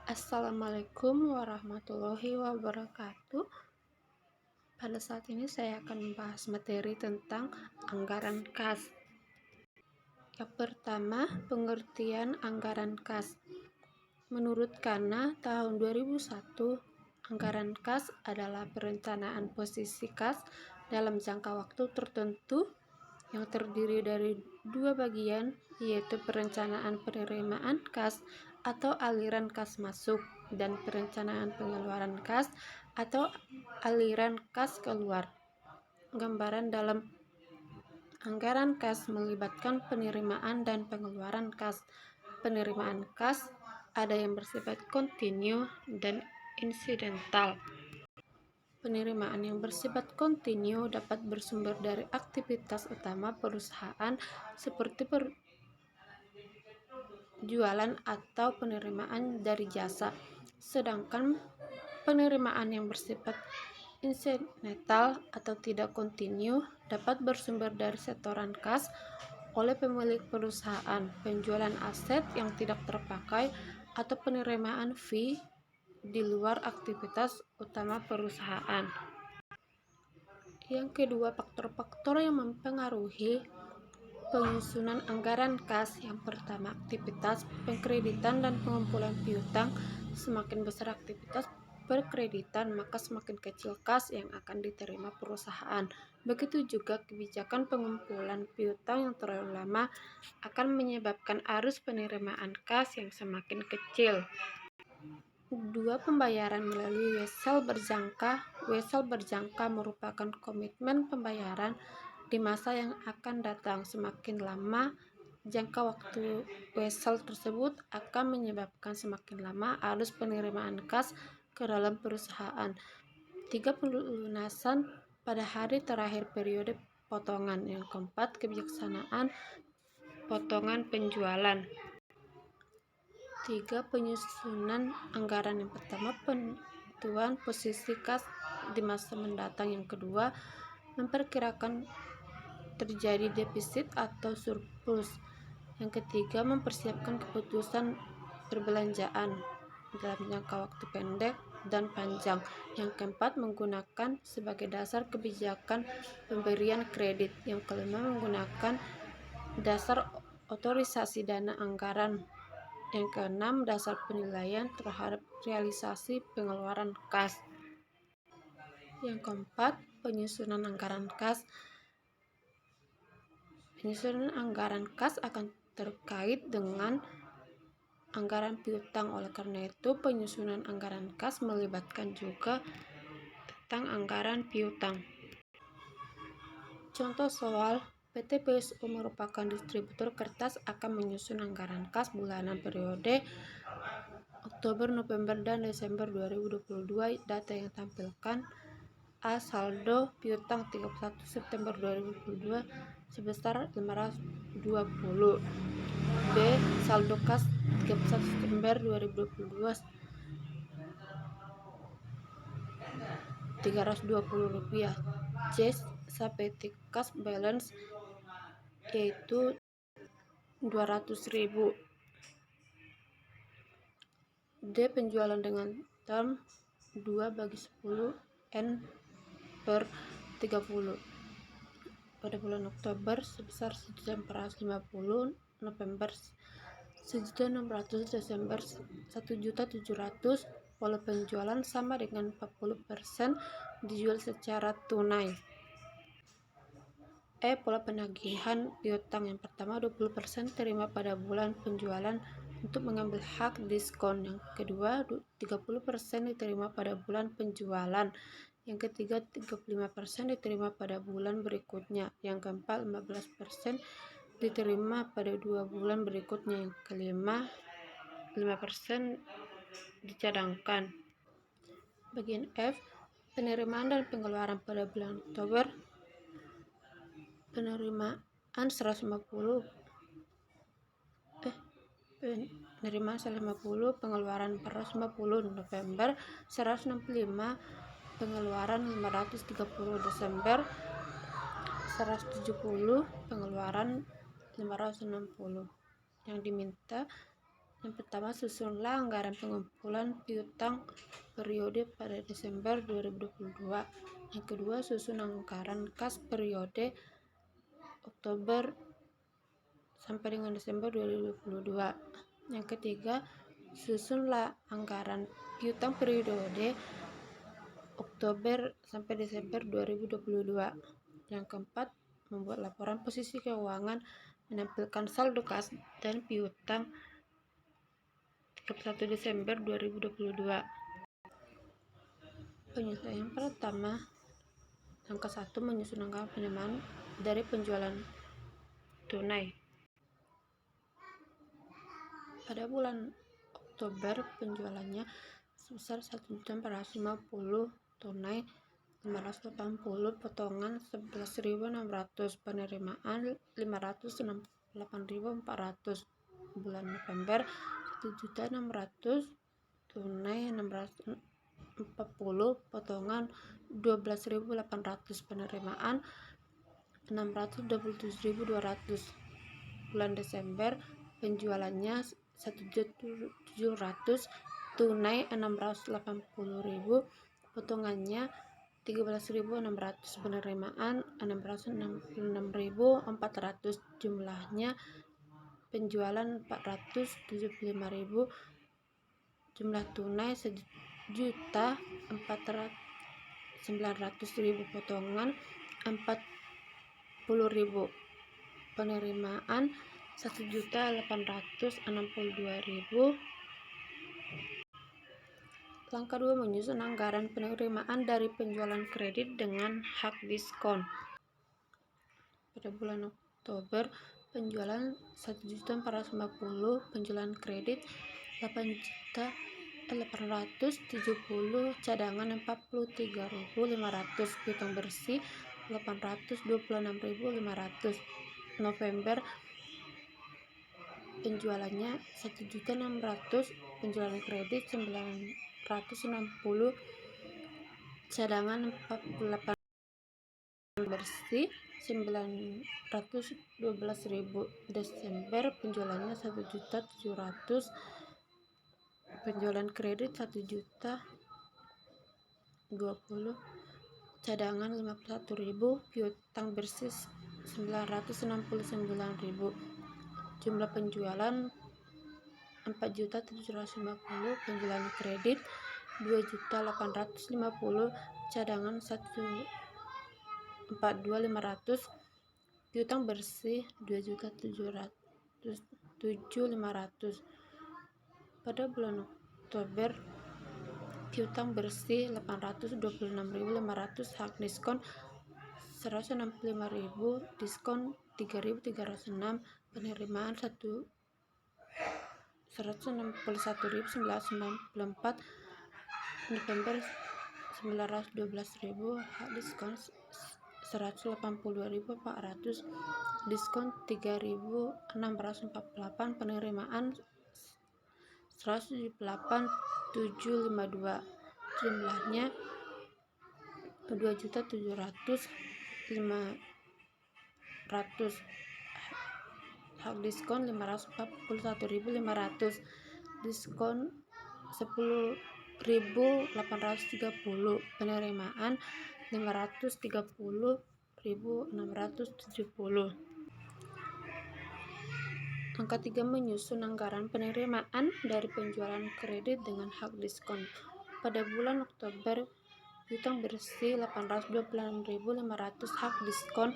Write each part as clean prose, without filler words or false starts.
Assalamualaikum warahmatullahi wabarakatuh. Pada saat ini saya akan membahas materi tentang anggaran kas. Yang pertama, pengertian anggaran kas. Menurut Kana, tahun 2001, anggaran kas adalah perencanaan posisi kas dalam jangka waktu tertentu yang terdiri dari dua bagian, yaitu perencanaan penerimaan kas atau aliran kas masuk dan perencanaan pengeluaran kas atau aliran kas keluar. Gambaran dalam anggaran kas melibatkan penerimaan dan pengeluaran kas. Penerimaan kas ada yang bersifat kontinu dan insidental. Penerimaan yang bersifat kontinu dapat bersumber dari aktivitas utama perusahaan seperti jualan atau penerimaan dari jasa. Sedangkan penerimaan yang bersifat insidental atau tidak kontinu dapat bersumber dari setoran kas oleh pemilik perusahaan, penjualan aset yang tidak terpakai, atau penerimaan fee di luar aktivitas utama perusahaan. Yang kedua, faktor-faktor yang mempengaruhi penyusunan anggaran kas. Yang pertama, aktivitas pengkreditan dan pengumpulan piutang. Semakin besar aktivitas perkreditan, maka semakin kecil kas yang akan diterima perusahaan. Begitu juga kebijakan pengumpulan piutang yang terlalu lama akan menyebabkan arus penerimaan kas yang semakin kecil. Dua, pembayaran melalui wesel berjangka. Wesel berjangka merupakan komitmen pembayaran di masa yang akan datang. Semakin lama jangka waktu wesel tersebut akan menyebabkan semakin lama arus penerimaan kas ke dalam perusahaan. 3, pelunasan pada hari terakhir periode potongan. Yang keempat, kebijaksanaan potongan penjualan. 3, penyusunan anggaran. Yang pertama, penentuan posisi kas di masa mendatang. Yang kedua, memperkirakan terjadi defisit atau surplus. Yang ketiga, mempersiapkan keputusan perbelanjaan dalam jangka waktu pendek dan panjang. Yang keempat, menggunakan sebagai dasar kebijakan pemberian kredit. Yang kelima, menggunakan dasar otorisasi dana anggaran. Yang keenam, dasar penilaian terhadap realisasi pengeluaran kas. Yang keempat, penyusunan anggaran kas. Penyusunan anggaran kas akan terkait dengan anggaran piutang. Oleh karena itu, penyusunan anggaran kas melibatkan juga tentang anggaran piutang. Contoh soal, PT PSU merupakan distributor kertas akan menyusun anggaran kas bulanan periode Oktober, November, dan Desember 2022. Data yang tampilkan: A. Saldo piutang 31 September 2022 sebesar 520. B. Saldo kas 31 September 2022 Rp320. C. Sapeti kas balance yaitu 200.000. D. Penjualan dengan term 2/10 N per 30 pada bulan Oktober sebesar 1.450, November 1.600, Desember 1.700. Pola penjualan sama dengan 40% dijual secara tunai. E. Pola penagihan piutang. Yang pertama, 20% terima pada bulan penjualan untuk mengambil hak diskon. Yang kedua, 30% diterima pada bulan penjualan. Yang ketiga, 35% diterima pada bulan berikutnya. Yang keempat, 15% diterima pada 2 bulan berikutnya. Yang kelima, 5% dicadangkan. Bagian F, penerimaan dan pengeluaran pada bulan Oktober. Penerimaan 150, pengeluaran 450. November 165, pengeluaran 530. Desember 170, pengeluaran 560. Yang diminta Yang pertama, susunlah anggaran pengumpulan piutang periode pada Desember 2022. Yang kedua, susun anggaran kas periode Oktober sampai dengan Desember 2022. Yang ketiga, susunlah anggaran piutang periode Oktober sampai Desember 2022. Yang keempat, membuat laporan posisi keuangan menampilkan saldo kas dan piutang 31 Desember 2022. Penyelesaian pertama, langkah 1, menyusun anggaran penerimaan dari penjualan tunai. Pada bulan Oktober, penjualannya sebesar 1.450 tunai 580 potongan 11.600, penerimaan 568.400. Bulan November 1.600 tunai 640 potongan 12.800, penerimaan 627.200. Bulan Desember, penjualannya 1.700 tunai 680.000 potongannya 13.600, penerimaan 666.400. Jumlahnya penjualan 475.000, jumlah tunai 1.900.000 potongan 40.000, penerimaan 1.862.000. Langkah 2, menyusun anggaran penerimaan dari penjualan kredit dengan hak diskon. Pada bulan Oktober, penjualan 1.450, penjualan kredit 8.870, cadangan 43.500, piutang bersih 826.500. November, penjualannya 1.600, penjualan kredit 960, cadangan 48, bersih 912.000. Desember, penjualannya 1.700, penjualan kredit 1.020, cadangan 51.000, piutang bersih 969.000. Jumlah penjualan 4.750, penjualan kredit 2.850, cadangan 142.500, piutang bersih 2.700.500. Pada bulan Oktober, piutang bersih 826.500, hak diskon 165.000, diskon 3.306, penerimaan 161.994. November 912.000, hak diskon 182.400, diskon 3.648, penerimaan 178.752. Jumlahnya 2.700.500, hak diskon 541.500, diskon 10.830, penerimaan 530.670. Angka 3, menyusun anggaran penerimaan dari penjualan kredit dengan hak diskon. Pada bulan Oktober, piutang bersih 826.500, hak diskon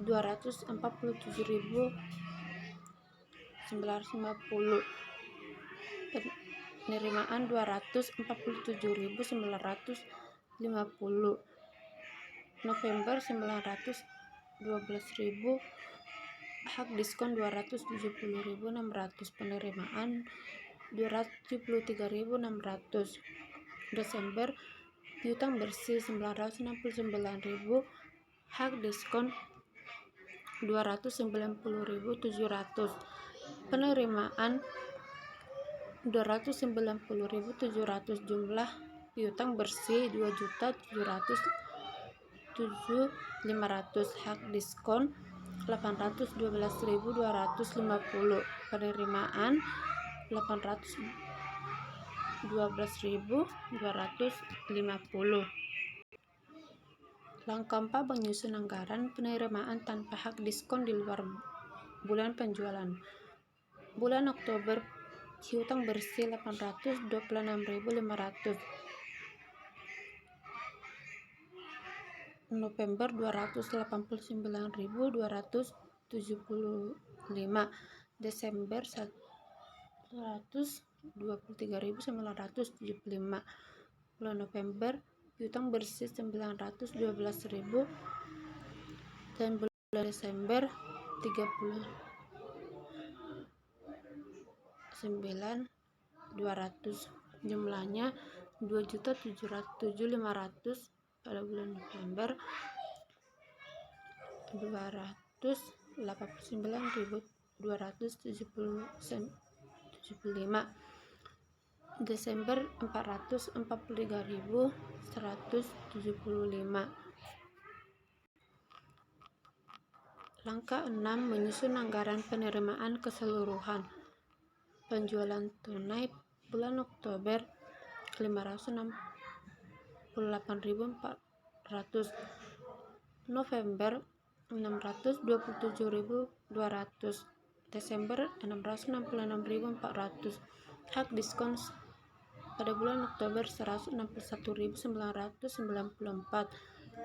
247.950, penerimaan 247.950. November 912.000, hak diskon 270.600, penerimaan 273.600. Desember, piutang bersih 969.000, hak diskon 290.700, penerimaan 290.700. Jumlah piutang bersih 2.707.500, hak diskon 812.250, penerimaan 812.250. Langkah 4, menyusun anggaran penerimaan tanpa hak diskon di luar bulan penjualan. Bulan Oktober piutang bersih 826.500. November 289.275, Desember 123.975. Bulan November piutang bersih 912.000 dan bulan Desember 39.200. Jumlahnya 2.707.500. Pada bulan November 289.275, Desember 443.175. Langkah 6, menyusun anggaran penerimaan keseluruhan. Penjualan tunai bulan Oktober 568.400, November 627.200, Desember 666.400. Hak diskon pada bulan Oktober 161.994,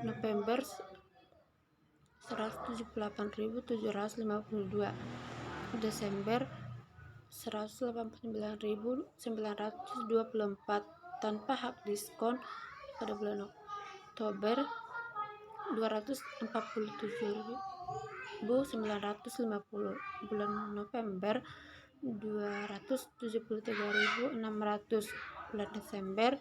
November 178.752, Desember 189.924. Tanpa hak diskon pada bulan Oktober 247.950, bulan November 273.600, bulan Desember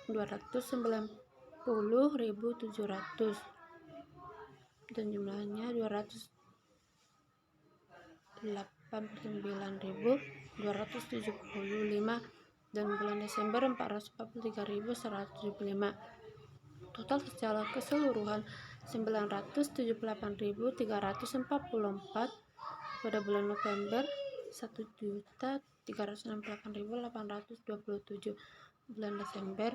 290.700, dan jumlahnya 289.275, dan bulan Desember 443.175. Total secara keseluruhan 978.344. Pada bulan November 1.368.827, bulan Desember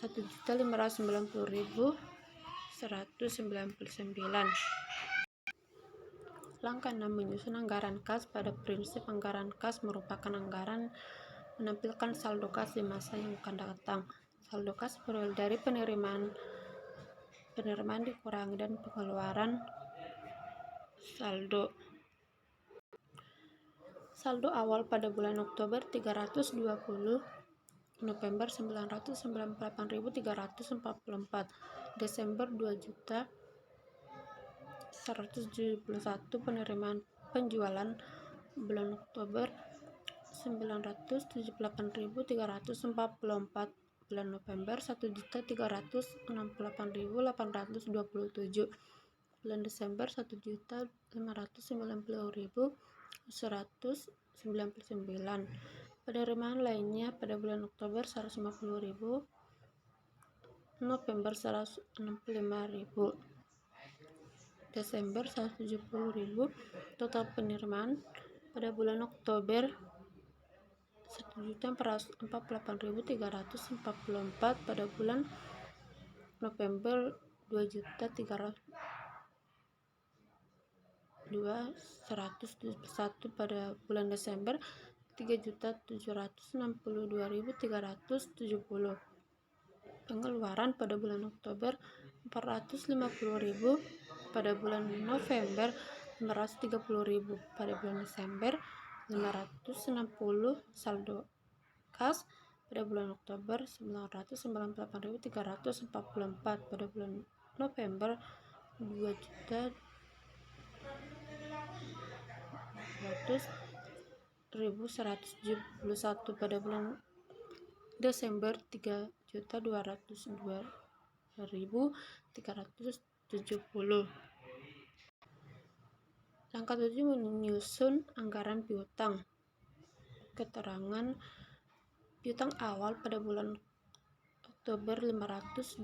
1.590.199. Langkah 6, menyusun anggaran kas. Pada prinsip, anggaran kas merupakan anggaran menampilkan saldo kas di masa yang akan datang. Saldo kas berawal dari penerimaan dikurangi dan pengeluaran saldo. Saldo awal pada bulan Oktober 320, November 998.344, Desember 2.171. Penerimaan penjualan bulan Oktober 978.344, bulan November 1.368.827, bulan Desember 1.590.199. Penerimaan lainnya pada bulan Oktober 150.000, November 165.000, Desember 170.000. Total penerimaan pada bulan Oktober 1.448.344, pada bulan November 2.171, pada bulan Desember 3.762.370. Pengeluaran pada bulan Oktober 450.000, pada bulan November 530.000, pada bulan Desember 560. Saldo kas pada bulan Oktober 998.344, pada bulan November 2.171, pada bulan Desember 3.202.370. Langkah 7, menyusun anggaran piutang. Keterangan piutang awal pada bulan Oktober 520,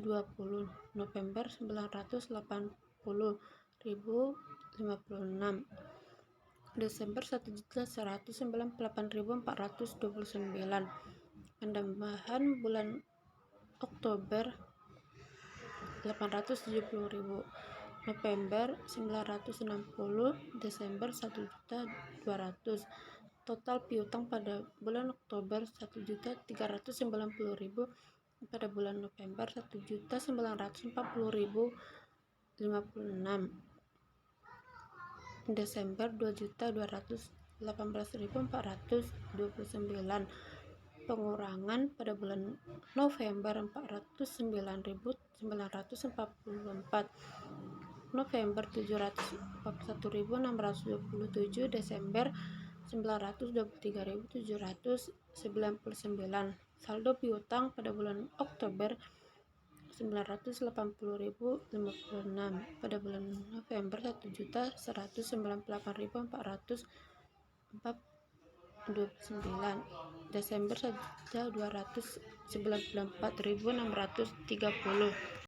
November 980.056, Desember 1.198.429. Penambahan bulan Oktober 870.000, November 960, Desember 1.200.000. Total piutang pada bulan Oktober 1.390.000, pada bulan November 1.940.056, Desember 2.218.429. Pengurangan pada bulan November 409.944, November 741.627, Desember 923.799. Saldo piutang pada bulan Oktober 980.056, pada bulan November 1.198.429, Desember 1.294.630.